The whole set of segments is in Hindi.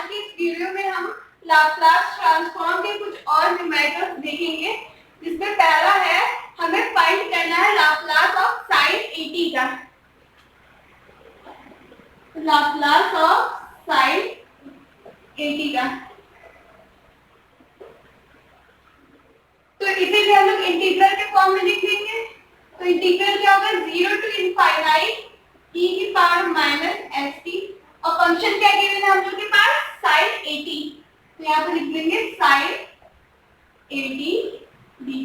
आज की इस वीडियो में हम लाप्लास ट्रांसफॉर्म के कुछ और न्यूमेरिकल्स देखेंगे, जिसमें पहला है हमें फाइंड करना है लाप्लास ऑफ साइन 80 का। लाप्लास ऑफ साइन 80 का, तो इसे भी हम लोग इंटीग्रल के फॉर्म में लिख लेंगे। तो इंटीग्रल क्या होगा, 0 टू इनफाइनाइट e की पावर माइनस एस टी, और फंक्शन क्या गिवन है हम लोग के पास, साइन 80। तो यहाँ पे लिख लेंगे साइन 80 डी।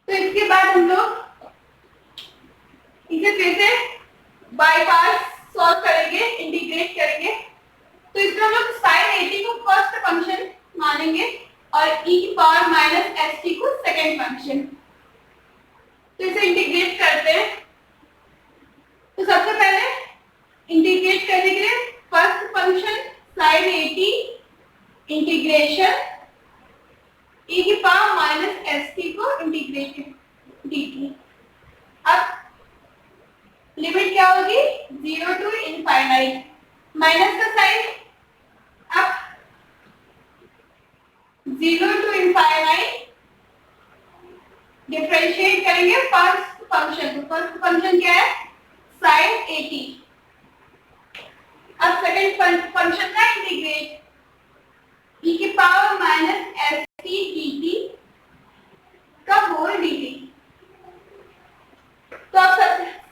तो इसके बाद हम लोग इसे फिर से बाय पार्ट सॉल्व करेंगे, इंटीग्रेट करेंगे। तो इसमें हम लोग साइन 80 को फर्स्ट फंक्शन मानेंगे और e की पावर माइनस एस टी को सेकेंड फंक्शन। तो इसे इंटीग्रेट करते हैं। तो सबसे पहले इंटीग्रेट करने के लिए first function sine 80 integration e की पावर माइनस एस टी को इंटीग्रेट dt। अब लिमिट क्या होगी, 0 टू इनफाइनाइट, माइनस का साइन, अब 0 टू इनफाइनाइट डिफरेंशिएट करेंगे फर्स्ट फंक्शन को। फर्स्ट फंक्शन क्या है, साइन 80। अब सेकंड फंक्शन का इंटीग्रेट, e की power minus S t dt का होल dt। तो अब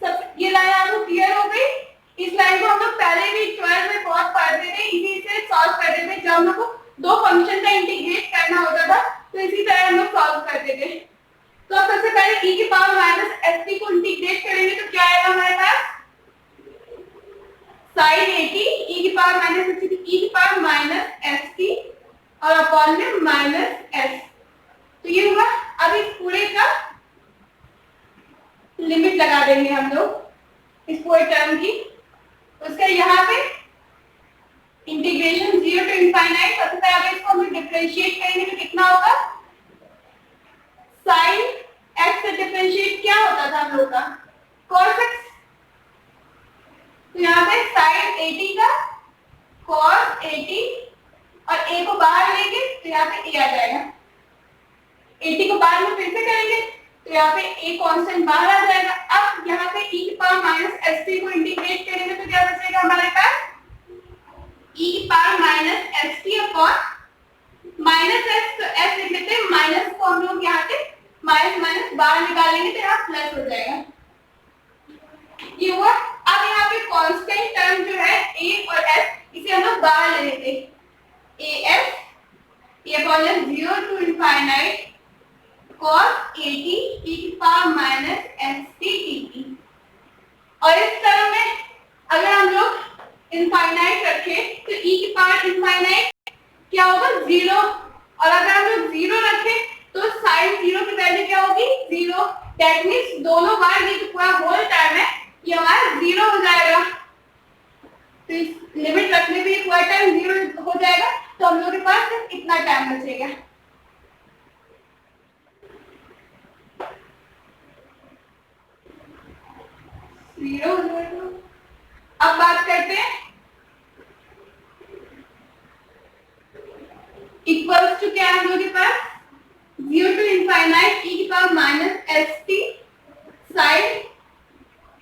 सब ये लाइन आपको क्लियर हो गई। इस लाइन को हम लोग पहले भी 12 में बहुत पढ़ते थे, इसी से सॉल्व करते थे। जब हम लोग को दो फंक्शन का इंटीग्रेट करना होता था तो इसी तरह हम लोग सॉल्व करते थे। तो अब सबसे पहले e की पावर माइनस एस टी को इंटीग्रेट करेंगे तो क्या आएगा हमारे पास, साइन 80 e की power minus S T, e की पावर माइनस एस टी और अपॉन में माइनस एस। तो ये हुआ। अब इस पूरे का लिमिट लगा देंगे हम लोग इस पूरे टर्म की। उसका यहाँ पे इंटीग्रेशन 0 टू इनफाइनाइट, सबसे पहले इसको हम डिफरेंशिएट करेंगे तो कितना होगा, साइन x से डिफरेंशिएट क्या होता था हम लोग का, cos x। तो यहाँ पे साइन 80 का cos 80 और a को बाहर लेंगे तो यहाँ पे a आ जाएगा। 80 को बाद में फिर से करेंगे तो यहाँ पे a कांस्टेंट बाहर आ जाएगा। अब यहाँ पे e की पावर माइनस एस टी को इंटीग्रेट करेंगे तो क्या बचेगा हमारे पास, e की power minus S t upon minus S. तो एस लिख लेते हैं, माइनस को हम लोग यहाँ से माइनस माइनस बाहर निकालेंगे तो यहाँ प्लस हो जाएगा। ये हुआ। अब यहाँ पे कांस्टेंट टर्म जो है a और s, इसे हम लोग बाहर ले लेते हैं, as ये upon 0 to infinite cos 80 e की power minus S t dt। और इस टर्म में अगर हम लोग इनफाइनाइट रखें तो e की पावर इनफाइनाइट क्या होगा, 0। और अगर हम लोग 0 रखें तो साइन 0 की वैल्यू क्या होगी, 0। दैट मींस दोनों बार ये जो पूरा होल टर्म है ये हमारा 0 हो जाएगा। तो इस लिमिट रखने पे पूरा टर्म 0 हो जाएगा। तो हम लोग के पास सिर्फ इतना टाइम बचेगा। अब बात करते हैं इक्वल्स टू क्या है हम लोग के पास, 0 टू इनफाइनाइट e की power minus S t sine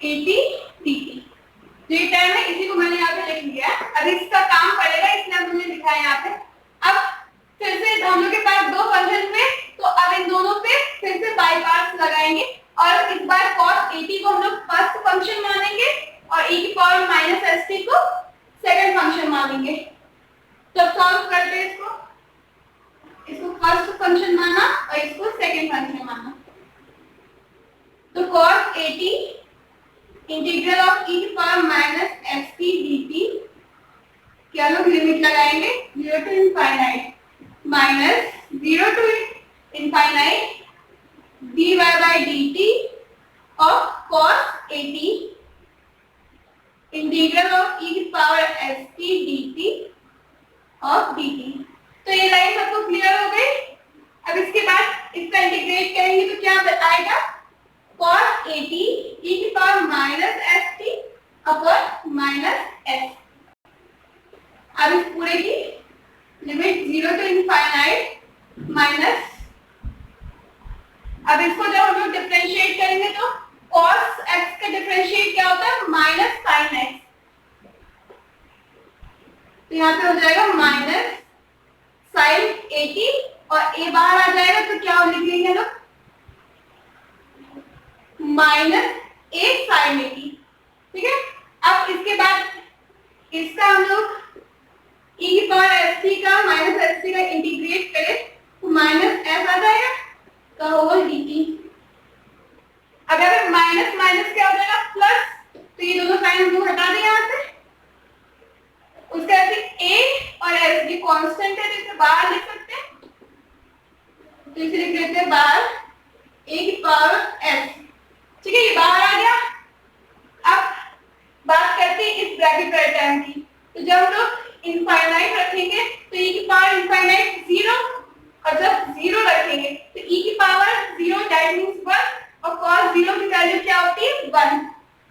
80 dt। जो ये टर्म है इसी को मैंने यहाँ पे लिख लिया। अब इसका काम पड़ेगा इसलिए हमने लिखा है यहाँ पे। अब फिर से हम लोग के पास दो फंक्शन पे, तो अब इन दोनों पे फिर से बाय पार्ट्स लगाएंगे और इस बार cos 80 को हम लोग फर्स्ट फंक्शन मानेंगे और e की पावर माइनस एस टी को सेकंड फंक्शन मानेंगे। तो सॉल्व करते हैं इसको फर्स्ट फंक्शन माना और इसको सेकंड फंक्शन माना। तो cos 80 इंटीग्रल ऑफ e की power minus S t dt, क्या लोग लिमिट लगाएंगे, 0 to infinite minus 0 to infinite dy by dt of cos 80 integral of e की power s t dt of dt। तो ये लाइन सबको क्लियर हो गई। अब इसके बाद इसका इंटीग्रेट करेंगे तो क्या आएगा, cos 80 e की power minus S t upon minus S. अब इस पूरे की लिमिट 0 टू इनफाइनाइट माइनस, अब इसको जब हम लोग डिफरेंशिएट करेंगे तो cos x का डिफरेंशिएट क्या होता है, माइनस साइन x। तो यहाँ पे हो जाएगा माइनस साइन 80 और a बाहर आ जाएगा तो क्या लिख लेंगे लोग, माइनस a साइन 80। ठीक है, अब इसके बाद इसका हम लोग e की पावर एस टी का माइनस एस टी का इंटीग्रेट करें तो माइनस एस आ जाएगा का होल डी टी। अगर माइनस माइनस क्या हो जाएगा प्लस, तो ये दोनों साइन हम लोग हटा दें यहाँ से। उसके बाद a और s ये कांस्टेंट है तो इसे बाहर लिख सकते हैं, तो इसे लिख लेते हैं बाहर a की पावर s। ठीक है, ये बाहर आ गया। अब बात करते हैं इस ब्रैकेट वाले टर्म की, तो जब हम लोग इनफाइनाइट रखेंगे तो e की पावर इनफाइनाइट 0, और जब 0 रखेंगे तो e की पावर 0 दैट मींस 1 और cos 0 की वैल्यू क्या होती है 1।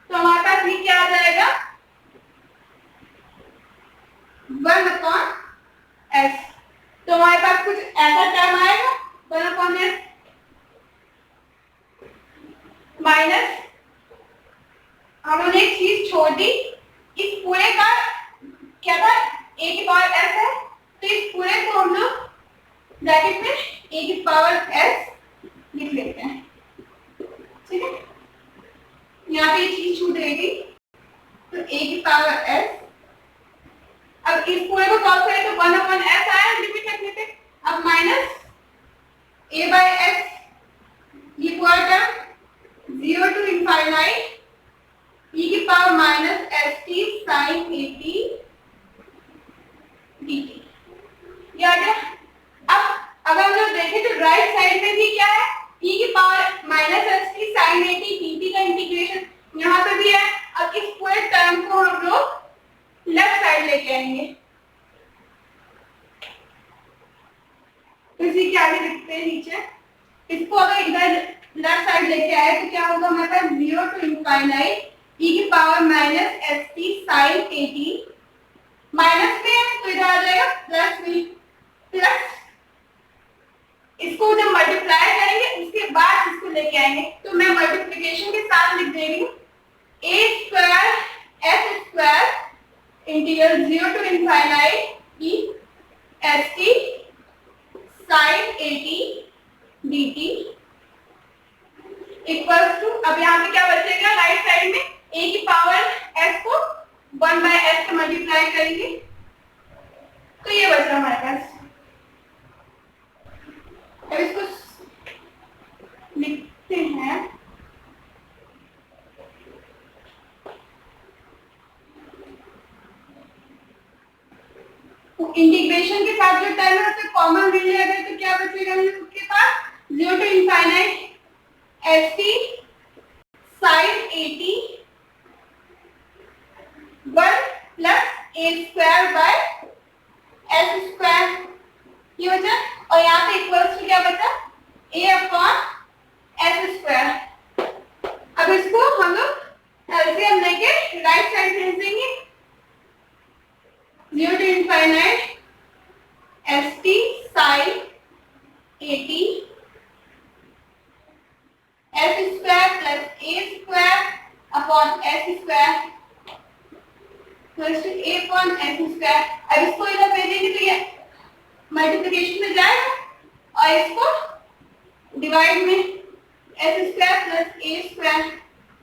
तो हमारे पास ये क्या आ जाएगा 1 अपॉन s। तो हमारे पास कुछ ऐसा टर्म आएगा 1 अपॉन s माइनस, हमने एक चीज छोड़ दी, इस पूरे का क्या था a की पावर s है, तो इस पूरे को हम लोग ब्रैकेट में a की पावर s लिख लेते हैं। ठीक है, यहाँ पे ये चीज छूट रहेगी तो a की पावर s। अब इस पूरे को सॉल्व करें तो 1 अपॉन s आया, लिमिट रख लेते। अब माइनस a बाय s, ये पूरा टर्म 0 टू इनफाइनाइट e की power minus S t sine 80 dt। ये आ गया। अब अगर हम लोग देखें तो राइट साइड में भी क्या है, e की power minus S t sine 80 dt का इंटीग्रेशन यहाँ पे भी है। अब इस पूरे टर्म को हम लोग लेफ्ट साइड लेके आएंगे, तो इसी के आगे लिखते हैं नीचे, इसको अगर इधर लेफ्ट साइड लेके आए तो क्या होगा हमारे पास 0 टू इनफाइनाइट e की power minus S t sine 80, minus में है तो इधर आ जाएगा प्लस में, प्लस इसको जब मल्टीप्लाई करेंगे उसके बाद इसको लेके आएंगे, तो मैं मल्टीप्लिकेशन के साथ लिख दे रही हूँ a square s square integral 0 to infinite e s t sine 80 dt equals to, अब यहाँ पे क्या बचेगा राइट साइड में a की पावर s को 1 बाय s से मल्टीप्लाई करेंगे तो ये बच रहा हमारे पास। अब इसको लिखते हैं, तो इंटीग्रेशन के साथ जो टर्म है उसे कॉमन ले लिया गया तो क्या बचेगा उसके पास 0 to infinite s t sine 80 1 plus a square by s square, ये बचा। और यहाँ पे इक्वल्स टू क्या बचा a अपॉन s स्क्वायर। अब इसको हम लोग एलसीएम लेके राइट साइड भेज देंगे, 0 to infinite s t sine 80 s square plus a square upon s square plus a upon s square. अब इसको इधर भेजेंगे तो ये मल्टीप्लिकेशन में जाएगा और इसको डिवाइड में s square plus a square,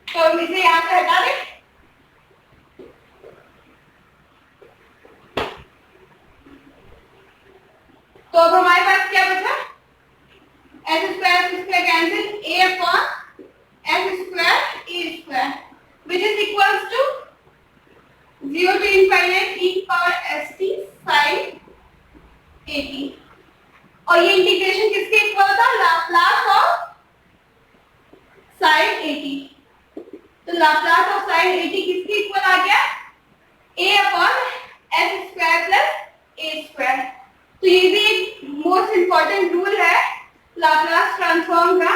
तो हम इसे यहाँ से हटा दें। तो अब हमारे पास क्या बचा s square cancel a upon s square a square which is equals to 0 to infinite e power s t sine 80। और ये इंटीग्रेशन किसके इक्वल था, लाप्लास ऑफ साइन 80। तो लाप्लास ऑफ साइन 80 किसके इक्वल आ गया a upon s square plus a square. तो ये भी एक मोस्ट इंपॉर्टेंट रूल है लाप्लास ट्रांसफॉर्म का,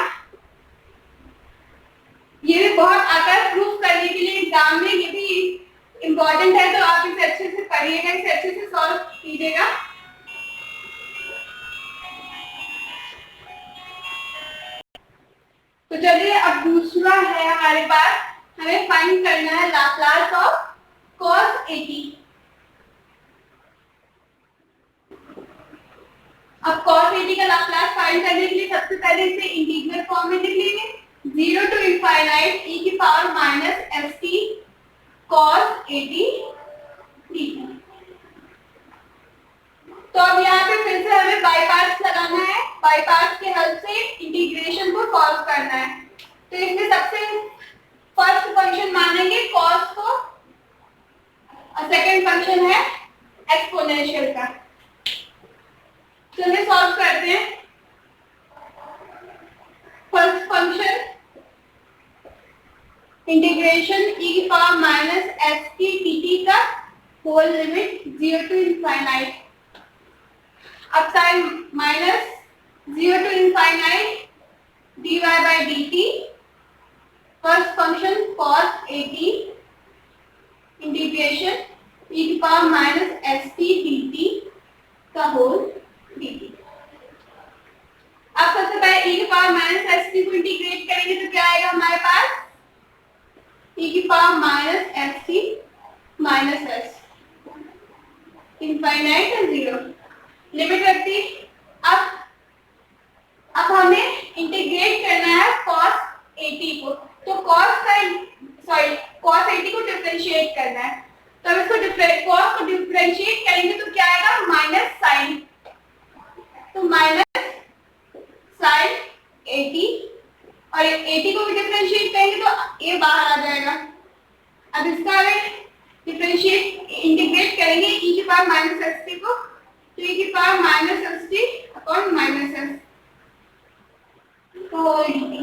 ये इम्पोर्टेंट है तो आप इसे अच्छे से पढ़िएगा, इसे अच्छे से सॉल्व कीजिएगा। तो चलिए अब दूसरा है हमारे पास, हमें फाइंड करना है लाप्लास ऑफ cos 80। अब cos 80 का लाप्लास फाइंड करने के लिए सबसे पहले इसे इंटीग्रल फॉर्म में लिख लेंगे, 0 to infinite e की power minus st cos 80 dt। तो अब यहाँ पे फिर से हमें बाय पार्ट्स लगाना है, बाय पार्ट्स के हेल्प से इंटीग्रेशन को सॉल्व करना है। तो इसमें सबसे फर्स्ट फंक्शन मानेंगे cos को और सेकंड फंक्शन है एक्सपोनेंशियल का। चलिए सॉल्व करते हैं। फर्स्ट फंक्शन इंटीग्रेशन e की power minus S t dt का होल लिमिट 0 to infinite। अब sine minus 0 to infinite dy by dt, first function cos 80 integration e की power minus S t dt का होल dt। अब सबसे पहले e की पावर माइनस एस टी को इंटीग्रेट करेंगे तो क्या आएगा हमारे पास, e की power minus S t minus s, infinite है 0, लिमिट रखती। अब हमें इंटीग्रेट करना है cos 80 को, तो cos 80 को डिफरेंशिएट करना है। तो अब इसको cos को डिफरेंशिएट करेंगे तो क्या आएगा, माइनस साइन, तो माइनस साइन 80, और 80 को भी डिफरेंशिएट करेंगे तो a बाहर आ जाएगा। अब इसका अगर डिफरेंशिएट इंटीग्रेट करेंगे e की पावर माइनस एस टी को, तो e की power minus S t upon minus s whole dt,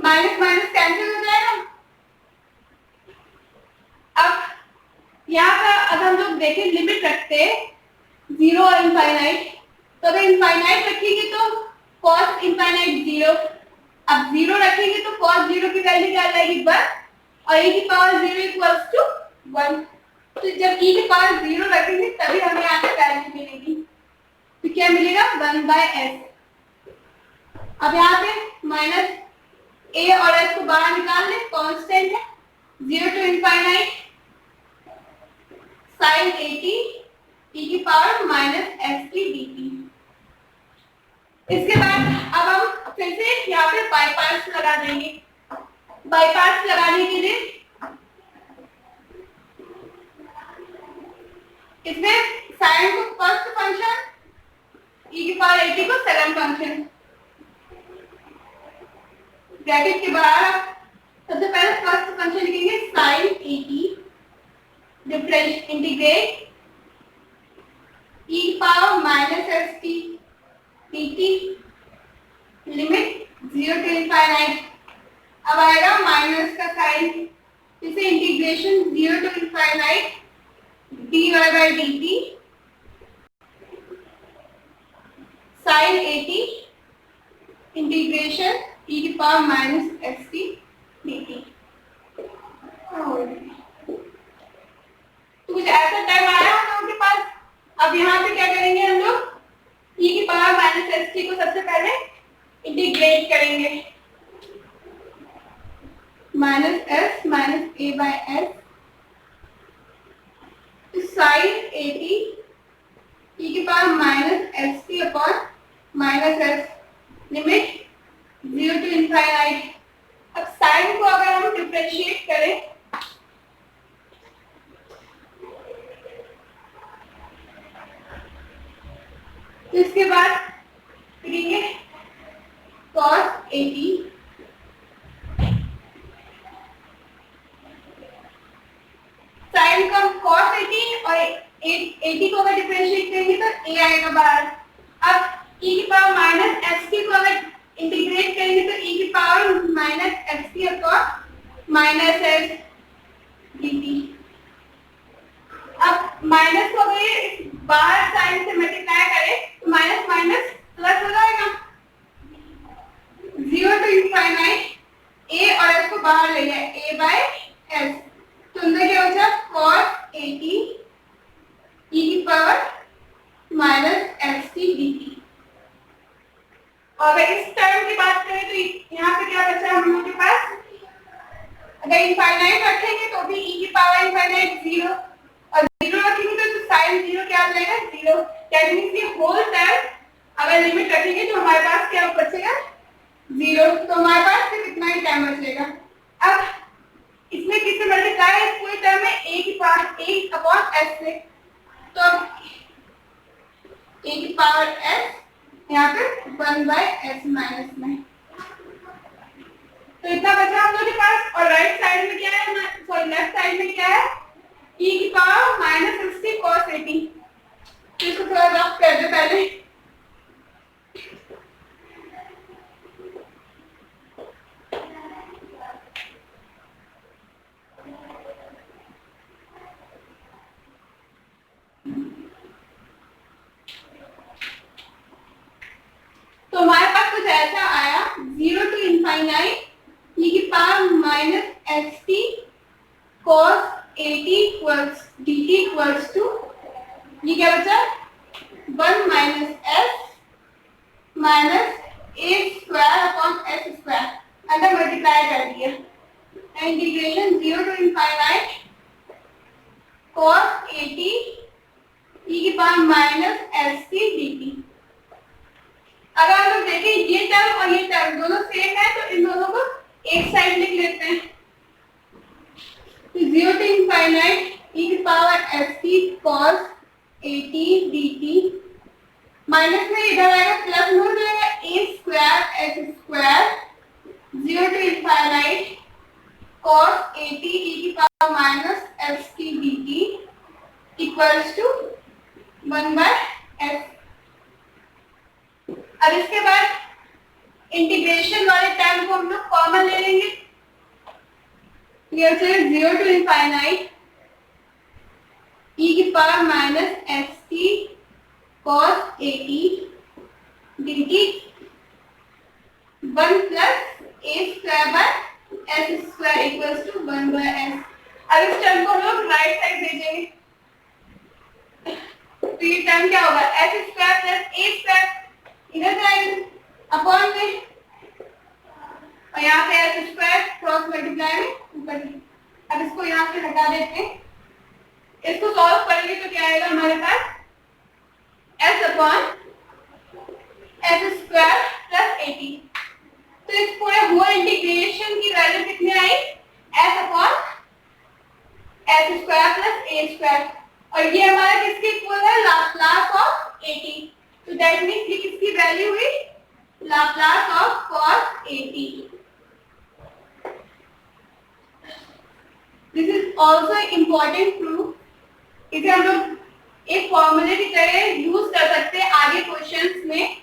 minus minus cancel हो जाएगा। अब यहाँ पर अब हम लोग देखें लिमिट रखते हैं 0 और इनफाइनाइट, तो अगर इनफाइनाइट रखेंगे तो cos इनफाइनाइट 0, अब 0 रखेंगे तो cos 0 की वैल्यू क्या आ जाएगी 1, और e की पावर 0 इक्वल्स टू 1। तो जब e की पावर 0 रखेंगे तभी हमें यहाँ पे वैल्यू मिलेगी, तो क्या मिलेगा 1/s। अब यहाँ पे माइनस a और s को बाहर निकाल लें, कांस्टेंट है 0 to इनफाइनाइट sin 80 e की power minus S t dt। इसके बाद अब हम फिर से यहाँ पे बाय पार्ट्स लगा देंगे। बाय पार्ट्स लगाने के लिए इसमें साइन को फर्स्ट फंक्शन, e की पावर 80 को सेकंड फंक्शन, ब्रैकेट के बाहर सबसे पहले फर्स्ट फंक्शन लिखेंगे sin 80 डिफरेंस इंटीग्रेट e की power minus S t dt, limit 0 to infinite. अब आएगा माइनस का साइन, इसे integration 0 to infinite dy by dt sin 80 integration e की power minus S t dt। तो कुछ ऐसा टाइम आया हम लोगों के पास। अब यहाँ पे क्या करेंगे हम लोग, e की पावर माइनस एस टी को सबसे पहले इंटीग्रेट करेंगे, minus s minus a by s sine 80 e की power minus S t upon minus s, limit 0 to infinite. अब साइन को अगर हम डिफरेंशिएट करें तो इसके बाद करेंगे cos 80 साइन का cos 80 और 80 को अगर डिफरेंशिएट करेंगे तो a आएगा बाहर। अब e की पावर माइनस एस टी को अगर इंटीग्रेट करेंगे तो e की power minus S t upon minus S dt। अब माइनस को अगर बाहर साइन से मल्टीप्लाई करें तो माइनस माइनस प्लस हो जाएगा, 0 to इनफाइनाइट a और s को बाहर ले गया a by s, तो अंदर क्या हो जाएगा cos dt। और अगर इस टर्म की बात करें तो यहाँ पे क्या बचा हम लोगों के पास, अगर इनफाइनाइट रखेंगे तो भी e की पावर इनफाइनाइट 0, और 0 रखेंगे तो साइन 0 क्या आ जाएगा 0। दैट मींस ये होल टर्म अगर लिमिट रखेंगे तो हमारे पास क्या बचेगा 0, तो हमारे पास सिर्फ इतना ही टर्म बचेगा। अब इसमें किससे मल्टीप्लाई है, इस पूरी टर्म में a की पावर a अपॉन s से, तो अब a की पावर s यहाँ पे 1/s माइनस में, तो इतना बचा हम लोग के पास। और राइट साइड में क्या है, सॉरी लेफ्ट साइड में क्या है, e की पावर -60 cos 80। तो इसको थोड़ा रफ कर दो पहले। तो हमारे पास कुछ ऐसा आया 0 to इनफाइनाइट e की power -xt cos 80 dt equals to, ये क्या बचा 1 -s minus a square upon s square, अंदर मल्टीप्लाई कर दिया, integration 0 to infinite cos 80 e की पावर -st dt। अगर हम लोग देखें ये टर्म और ये टर्म दोनों सेम है तो इन दोनों को एक साइड लिख लेते हैं, तो 0 to इनफाइनाइट e की power st cos 80 dt, minus में इधर आएगा प्लस में हो जाएगा a square s square 0 to infinite cos 80 e की power -st dt equals to 1/s। अब इसके बाद इंटीग्रेशन वाले टर्म को हम लोग कॉमन ले लेंगे, ये 0 to इनफाइनाइट e की power -st cos 80 dt 1 plus a square by s square equals to 1/s। अब इस टर्म को हम लोग राइट साइड भेजेंगे, तो ये टर्म क्या होगा s square plus a square इधर जाएगा अपॉन में, और यहाँ पे s स्क्वायर क्रॉस मल्टीप्लाई में ऊपर। अब इसको यहाँ से हटा देते हैं, इसको सॉल्व करेंगे तो क्या आएगा हमारे पास s upon s square plus 80। तो इस पूरे होल इंटीग्रेशन की वैल्यू कितनी आई s upon s square plus a square, और ये हमारा किसके इक्वल है लाप्लास ऑफ 80। तो दैट मींस ये किसकी वैल्यू हुई Laplace of cos 80। This is also important proof, इसे हम लोग एक फॉर्मूले की तरह यूज कर सकते हैं आगे क्वेश्चंस में।